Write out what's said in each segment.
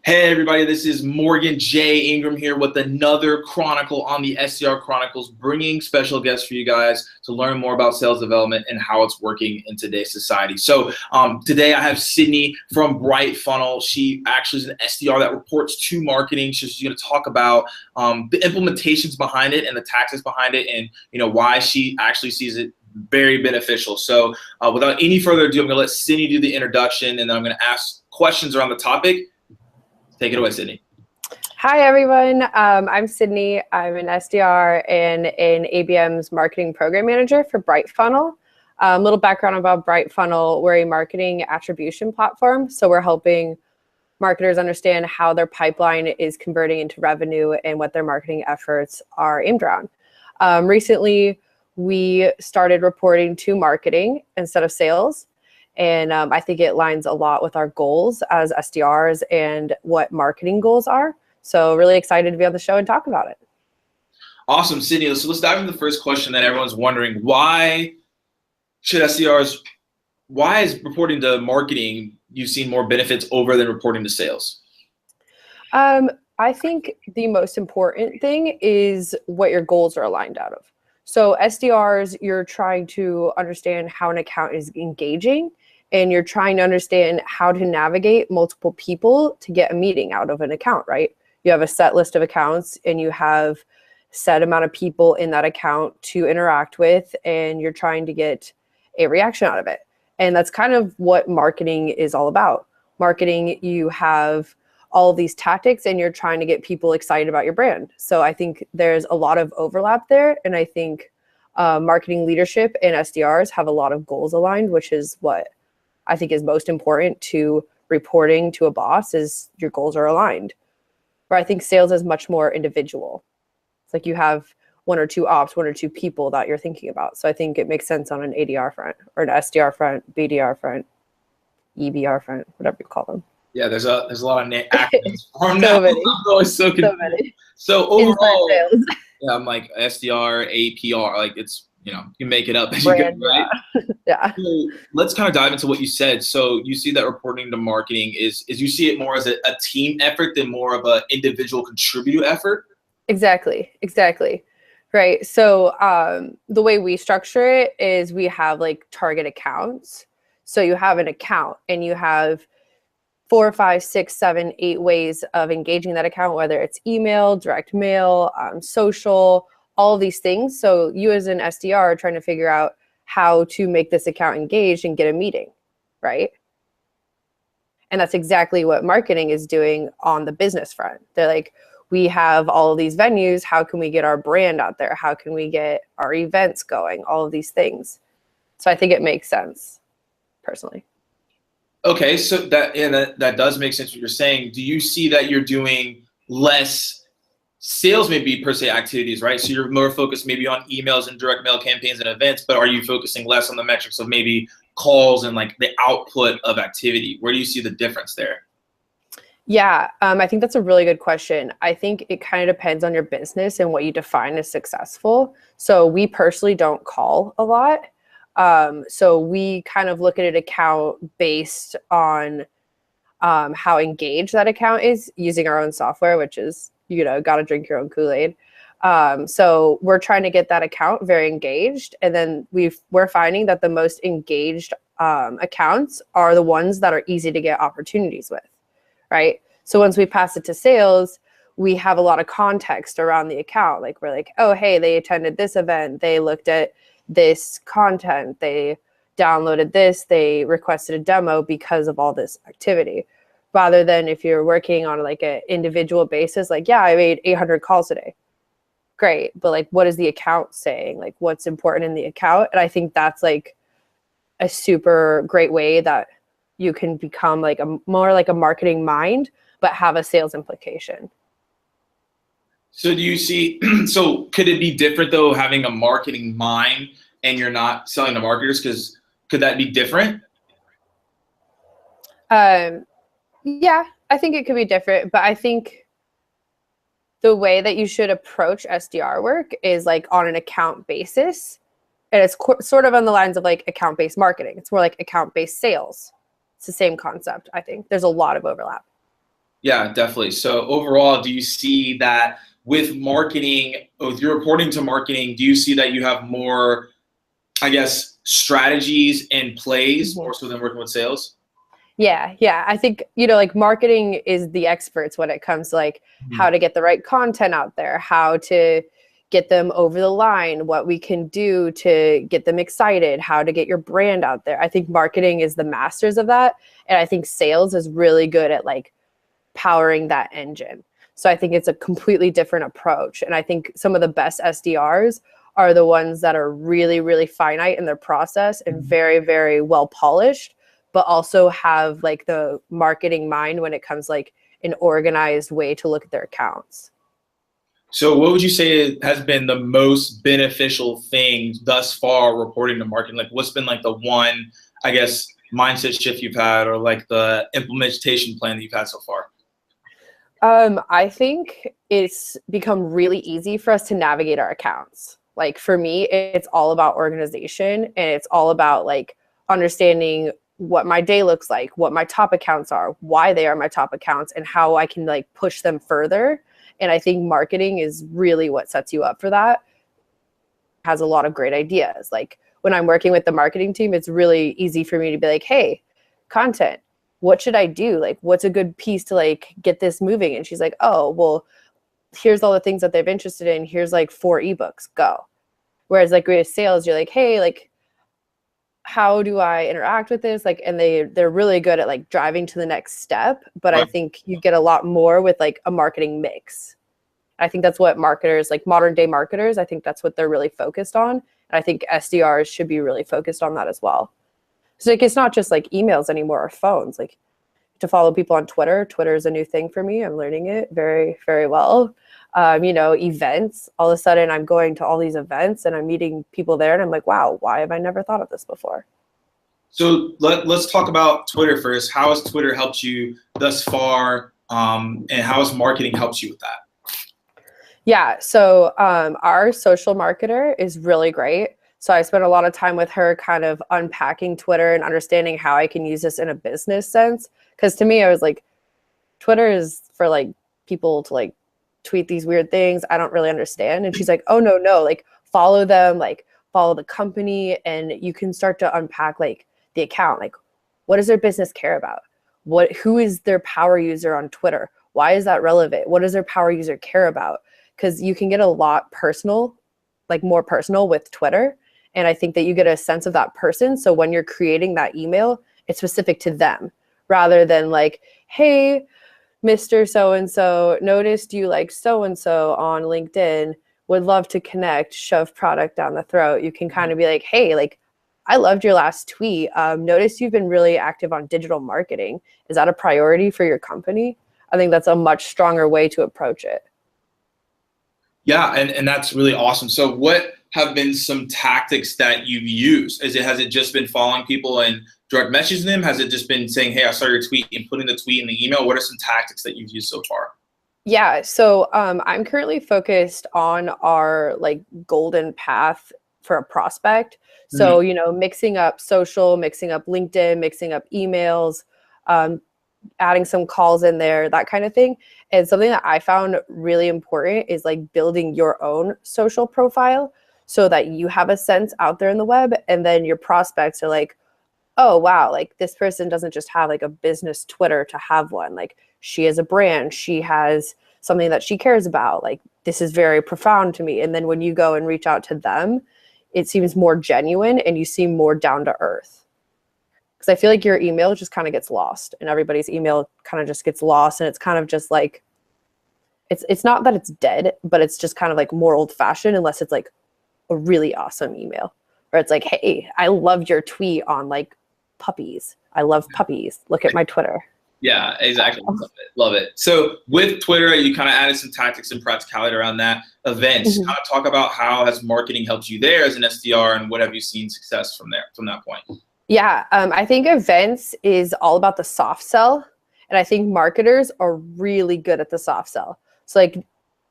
Hey everybody, this is Morgan J. Ingram here with another Chronicle on the SDR Chronicles, bringing special guests for you guys to learn more about sales development and how it's working in today's society. So today I have Sydney from BrightFunnel. She actually is an SDR that reports to marketing. She's going to talk about the implementations behind it and the tactics behind it, and why she actually sees it very beneficial. So without any further ado, I'm going to let Sydney do the introduction, and then I'm going to ask questions around the topic. Take it away, Sydney. Hi, everyone. I'm Sydney. I'm an SDR and an ABM's marketing program manager for BrightFunnel. A little background about BrightFunnel. We're a marketing attribution platform. So we're helping marketers understand how their pipeline is converting into revenue and what their marketing efforts are aimed around. Recently, we started reporting to marketing instead of sales. And I think it lines a lot with our goals as SDRs and what marketing goals are. So really excited to be on the show and talk about it. Awesome, Sydney. So let's dive into the first question that everyone's wondering. Why should SDRs, why is reporting to marketing you've seen more benefits over than reporting to sales? I think the most important thing is what your goals are aligned out of. So SDRs, you're trying to understand how an account is engaging, and you're trying to understand how to navigate multiple people to get a meeting out of an account, right? You have a set list of accounts and you have set amount of people in that account to interact with, and you're trying to get a reaction out of it. And that's kind of what marketing is all about. Marketing, you have all of these tactics and you're trying to get people excited about your brand. So I think there's a lot of overlap there. And I think marketing leadership and SDRs have a lot of goals aligned, which is what I think is most important to reporting to a boss, is your goals are aligned. Where I think sales is much more individual. It's like you have one or two ops, one or two people that you're thinking about. So I think it makes sense on an ADR front or an SDR front, BDR front, EBR front, whatever you call them. Yeah, there's a lot of acronyms. So many. I'm always so confused. So many. So overall, yeah, I'm like SDR, APR, like it's, you make it up as you go, right? Yeah. So let's kind of dive into what you said. So you see that reporting to marketing is you see it more as a team effort than more of an individual contributor effort? Exactly. Right. So the way we structure it is we have like target accounts. So you have an account and you have 4, 5, 6, 7, 8 ways of engaging that account, whether it's email, direct mail, social, all of these things. So you as an SDR are trying to figure out how to make this account engaged and get a meeting, right? And that's exactly what marketing is doing on the business front. They're like, we have all of these venues. How can we get our brand out there? How can we get our events going? All of these things. So I think it makes sense, personally. Okay, so that does make sense what you're saying. Do you see that you're doing less sales, maybe per se activities, right? So you're more focused maybe on emails and direct mail campaigns and events, but are you focusing less on the metrics of maybe calls and like the output of activity? Where do you see the difference there? Yeah, I think that's a really good question. I think it kind of depends on your business and what you define as successful. So we personally don't call a lot. So we kind of look at an account based on how engaged that account is using our own software, which is, got to drink your own Kool-Aid. So we're trying to get that account very engaged. And then we're finding that the most engaged accounts are the ones that are easy to get opportunities with, right? So once we pass it to sales, we have a lot of context around the account. Like we're like, oh, hey, they attended this event. They looked at this content. They downloaded this. They requested a demo because of all this activity. Rather than if you're working on like an individual basis, like, yeah, I made 800 calls today. Great. But like, what is the account saying? Like what's important in the account? And I think that's like a super great way that you can become like more like a marketing mind, but have a sales implication. So do you see, so could it be different though, having a marketing mind and you're not selling to marketers? Because could that be different? Yeah, I think it could be different, but I think the way that you should approach SDR work is like on an account basis. And it's sort of on the lines of like account-based marketing. It's more like account-based sales. It's the same concept, I think. There's a lot of overlap. Yeah, definitely. So overall, do you see that with marketing, with your reporting to marketing, do you see that you have more, I guess, strategies and plays Mhm. more so than working with sales? Yeah. I think, like marketing is the experts when it comes to like how Mhm. to get the right content out there, how to get them over the line, what we can do to get them excited, how to get your brand out there. I think marketing is the masters of that. And I think sales is really good at like powering that engine. So I think it's a completely different approach. And I think some of the best SDRs are the ones that are really, really finite in their process and very, very well polished, but also have like the marketing mind when it comes like an organized way to look at their accounts. So what would you say has been the most beneficial thing thus far reporting to marketing? Like what's been like the one, I guess, mindset shift you've had or like the implementation plan that you've had so far? I think it's become really easy for us to navigate our accounts. Like for me, it's all about organization and it's all about like understanding what my day looks like, what my top accounts are, why they are my top accounts, and how I can like push them further. And I think marketing is really what sets you up for that. Has a lot of great ideas. Like when I'm working with the marketing team, it's really easy for me to be like, hey, content, what should I do? Like, what's a good piece to like get this moving? And she's like, oh, well, here's all the things that they're interested in. Here's like 4 ebooks, go. Whereas like with sales, you're like, hey, like, how do I interact with this? Like, and they're really good at like driving to the next step. But I Right. think you get a lot more with like a marketing mix. I think that's what marketers, like modern day marketers, I think that's what they're really focused on. And I think SDRs should be really focused on that as well. So like it's not just like emails anymore or phones. Like to follow people on Twitter. Twitter is a new thing for me. I'm learning it very, very well. Events. All of a sudden I'm going to all these events and I'm meeting people there and I'm like, wow, why have I never thought of this before? So let's talk about Twitter first. How has Twitter helped you thus far, and how has marketing helped you with that? Yeah. So our social marketer is really great. So I spent a lot of time with her kind of unpacking Twitter and understanding how I can use this in a business sense. Because to me, I was like, Twitter is for like people to like tweet these weird things I don't really understand. And she's like, oh, no, like follow them, like follow the company. And you can start to unpack like the account. Like, what does their business care about? Who is their power user on Twitter? Why is that relevant? What does their power user care about? Because you can get a lot personal, like more personal with Twitter. And I think that you get a sense of that person. So when you're creating that email, it's specific to them rather than like, hey, Mr. So and so, noticed you like so and so on LinkedIn, would love to connect, shove product down the throat. You can kind of be like, hey, like, I loved your last tweet. Noticed you've been really active on digital marketing. Is that a priority for your company? I think that's a much stronger way to approach it. Yeah, and that's really awesome. So what have been some tactics that you've used? Has it just been following people and direct messaging them? Has it just been saying, hey, I saw your tweet and putting the tweet in the email? What are some tactics that you've used so far? Yeah, so I'm currently focused on our like golden path for a prospect. So, Mhm. mixing up social, mixing up LinkedIn, mixing up emails, um, adding some calls in there, that kind of thing. And something that I found really important is like building your own social profile so that you have a sense out there in the web. And then your prospects are like, oh wow, like this person doesn't just have like a business Twitter to have one. Like she has a brand, she has something that she cares about. Like this is very profound to me. And then when you go and reach out to them, it seems more genuine and you seem more down to earth. Because I feel like your email just kind of gets lost and everybody's email kind of just gets lost and it's kind of just like it's not that it's dead, but it's just kind of like more old fashioned unless it's like a really awesome email. Or it's like, hey, I loved your tweet on like puppies. I love puppies. Look at my Twitter. Yeah, exactly. Love it. Love it. So with Twitter, you kind of added some tactics and practicality around that. Events. Mhm. Kind of talk about how has marketing helped you there as an SDR, and what have you seen success from there, from that point? Yeah, I think events is all about the soft sell. And I think marketers are really good at the soft sell. So like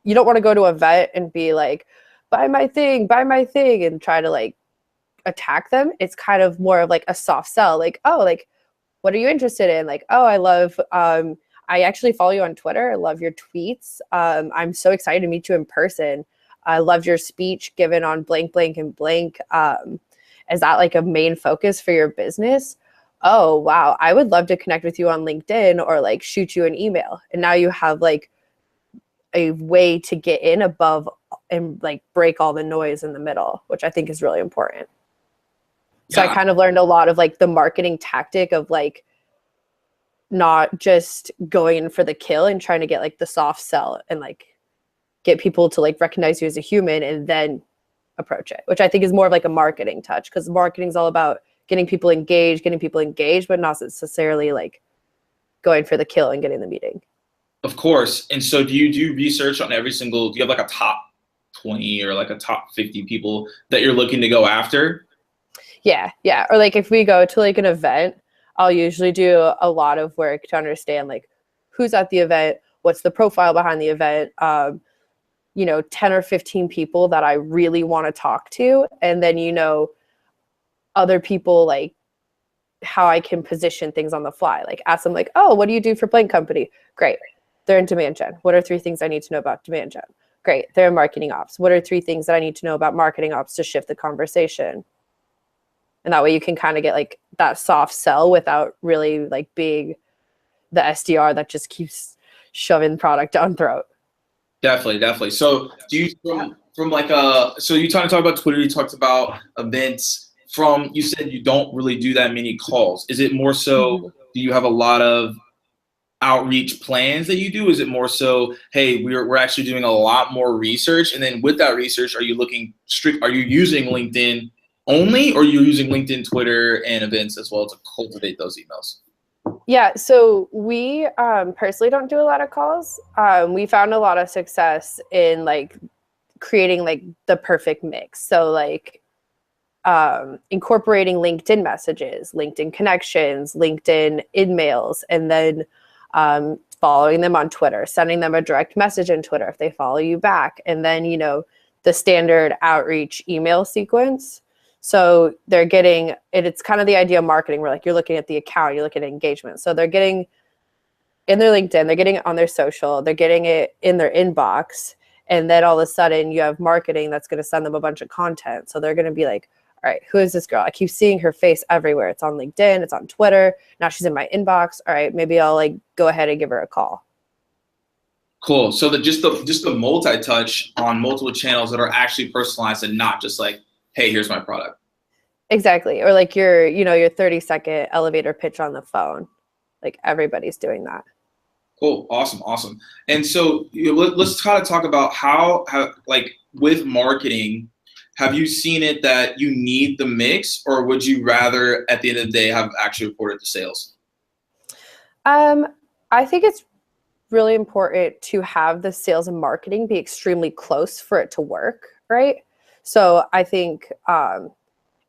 you don't want to go to an event and be like, buy my thing, and try to like attack them. It's kind of more of like a soft sell. Like, oh, like what are you interested in? Like, oh, I actually follow you on Twitter. I love your tweets. I'm so excited to meet you in person. I loved your speech given on blank, blank, and blank. Is that like a main focus for your business? Oh, wow. I would love to connect with you on LinkedIn or like shoot you an email. And now you have like a way to get in above and like break all the noise in the middle, which I think is really important. So I kind of learned a lot of like the marketing tactic of like not just going in for the kill and trying to get like the soft sell and like get people to like recognize you as a human and then approach it, which I think is more of like a marketing touch, because marketing is all about getting people engaged, but not necessarily like going for the kill and getting the meeting. Of course. And so do you do research on every single, do you have like a top 20 or like a top 50 people that you're looking to go after? Yeah. Or like if we go to like an event, I'll usually do a lot of work to understand like who's at the event, what's the profile behind the event, 10 or 15 people that I really want to talk to. And then, other people, like how I can position things on the fly, like ask them like, oh, what do you do for blank company? Great. They're in demand gen. What are 3 things I need to know about demand gen? Great. They're in marketing ops. What are 3 things that I need to know about marketing ops to shift the conversation? And that way you can kind of get like that soft sell without really like being the SDR that just keeps shoving product down throat. Definitely. So do you from like so you talked about Twitter, you talked about events, you said you don't really do that many calls. Is it more so, do you have a lot of outreach plans that you do? Is it more so, hey, we're actually doing a lot more research, and then with that research, are you using LinkedIn only, or are you using LinkedIn, Twitter, and events as well to cultivate those emails? Yeah, so we personally don't do a lot of calls. We found a lot of success in like creating like the perfect mix. So like incorporating LinkedIn messages, LinkedIn connections, LinkedIn emails, and then following them on Twitter, sending them a direct message in Twitter if they follow you back, and then the standard outreach email sequence. So they're getting it. It's kind of the idea of marketing where like you're looking at the account, you're looking at engagement. So they're getting in their LinkedIn, they're getting it on their social, they're getting it in their inbox. And then all of a sudden you have marketing that's going to send them a bunch of content. So they're going to be like, all right, who is this girl? I keep seeing her face everywhere. It's on LinkedIn, it's on Twitter. Now she's in my inbox. All right, maybe I'll like go ahead and give her a call. Cool. So just the multi-touch on multiple channels that are actually personalized and not just like, hey, here's my product. Exactly. Or like your 30-second elevator pitch on the phone. Like everybody's doing that. Cool. Awesome. And so let's kind of talk about how like with marketing, have you seen it that you need the mix, or would you rather at the end of the day have actually reported to sales? I think it's really important to have the sales and marketing be extremely close for it to work, right? So I think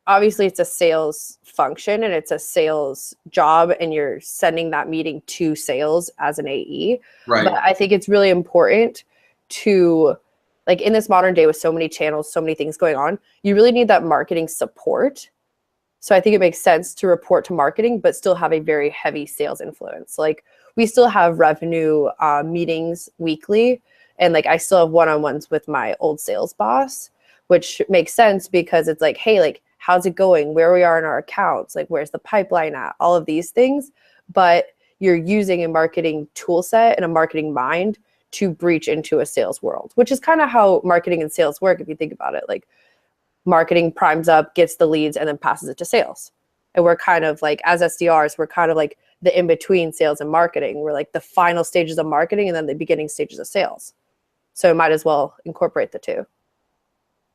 obviously it's a sales function and it's a sales job, and you're sending that meeting to sales as an AE. Right. But I think it's really important to, like in this modern day with so many channels, so many things going on, you really need that marketing support. So I think it makes sense to report to marketing, but still have a very heavy sales influence. Like we still have revenue meetings weekly, and like I still have one-on-ones with my old sales boss, which makes sense because it's like, hey, like how's it going? Where we are in our accounts? Like where's the pipeline at? All of these things, but you're using a marketing tool set and a marketing mind to breach into a sales world, which is kind of how marketing and sales work. If you think about it, like marketing primes up, gets the leads, and then passes it to sales. And we're kind of like, as SDRs, we're kind of like the in-between sales and marketing. We're like the final stages of marketing and then the beginning stages of sales. So might as well incorporate the two.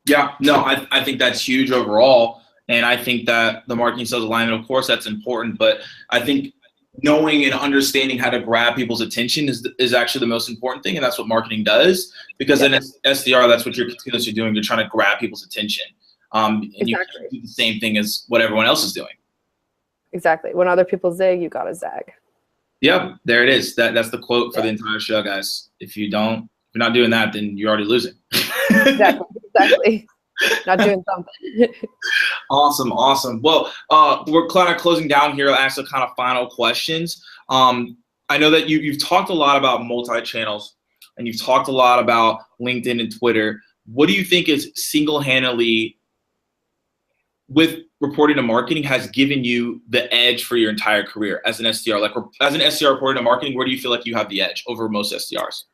Yeah, no, I think that's huge overall. And I think that the marketing sales alignment, of course, that's important. But I think knowing and understanding how to grab people's attention is actually the most important thing. And that's what marketing does, because in SDR, that's what you're continuously doing. You're trying to grab people's attention. And exactly. You can do the same thing as what everyone else is doing. Exactly. When other people zig, you got to zag. Yep, there it is. That's the quote for the entire show, guys. If you're not doing that, then you're already losing. Exactly. Not doing something. Awesome. Well, we're kind of closing down here. I'll ask the kind of final questions. I know that you've talked a lot about multi-channels, and you've talked a lot about LinkedIn and Twitter. What do you think is single-handedly, with reporting to marketing, has given you the edge for your entire career as an SDR? Like, as an SDR reporting to marketing, where do you feel like you have the edge over most SDRs?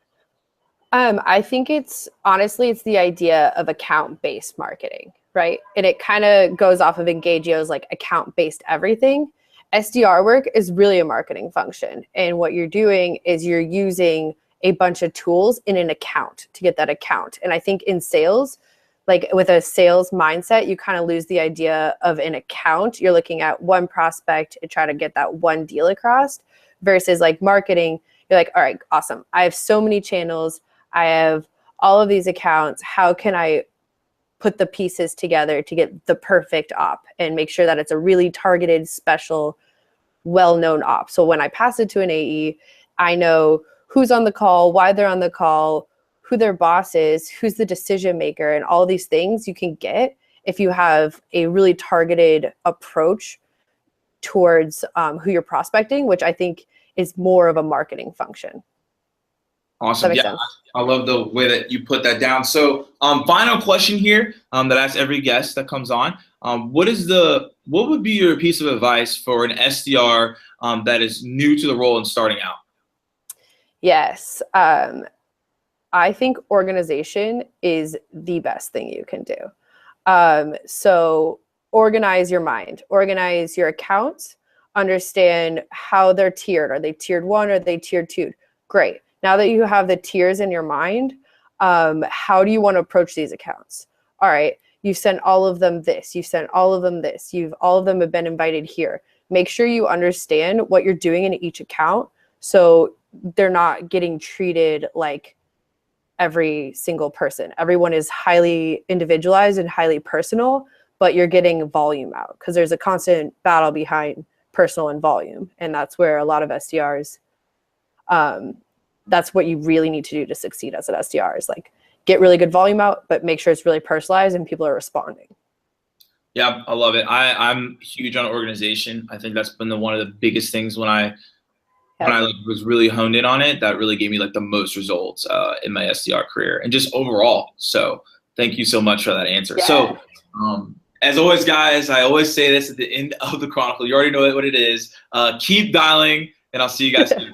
I think it's the idea of account-based marketing, right? And it kind of goes off of Engageo's like account-based everything. SDR work is really a marketing function. And what you're doing is you're using a bunch of tools in an account to get that account. And I think in sales, like with a sales mindset, you kind of lose the idea of an account. You're looking at one prospect and try to get that one deal across, versus like marketing. You're like, all right, awesome. I have so many channels. I have all of these accounts. How can I put the pieces together to get the perfect op and make sure that it's a really targeted, special, well-known op? So when I pass it to an AE, I know who's on the call, why they're on the call, who their boss is, who's the decision maker, and all these things you can get if you have a really targeted approach towards who you're prospecting, which I think is more of a marketing function. Awesome. Yeah, I love the way that you put that down. So final question here that I ask every guest that comes on. What would be your piece of advice for an SDR that is new to the role and starting out? Yes. I think organization is the best thing you can do. So organize your mind, organize your accounts, understand how they're tiered. Are they tiered 1? Are they tiered 2? Great. Now that you have the tiers in your mind, how do you want to approach these accounts? All right, you sent all of them this, you sent all of them this, all of them have been invited here. Make sure you understand what you're doing in each account so they're not getting treated like every single person. Everyone is highly individualized and highly personal, but you're getting volume out because there's a constant battle behind personal and volume. And that's where a lot of SDRs, that's what you really need to do to succeed as an SDR, is like get really good volume out, but make sure it's really personalized and people are responding. Yeah, I love it. I'm huge on organization. I think that's been one of the biggest things when I was really honed in on it, that really gave me like the most results in my SDR career and just overall. So thank you so much for that answer. Yeah. So as always, guys, I always say this at the end of the Chronicle. You already know what it is. Keep dialing, and I'll see you guys soon.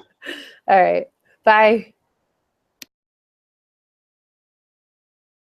All right. Bye.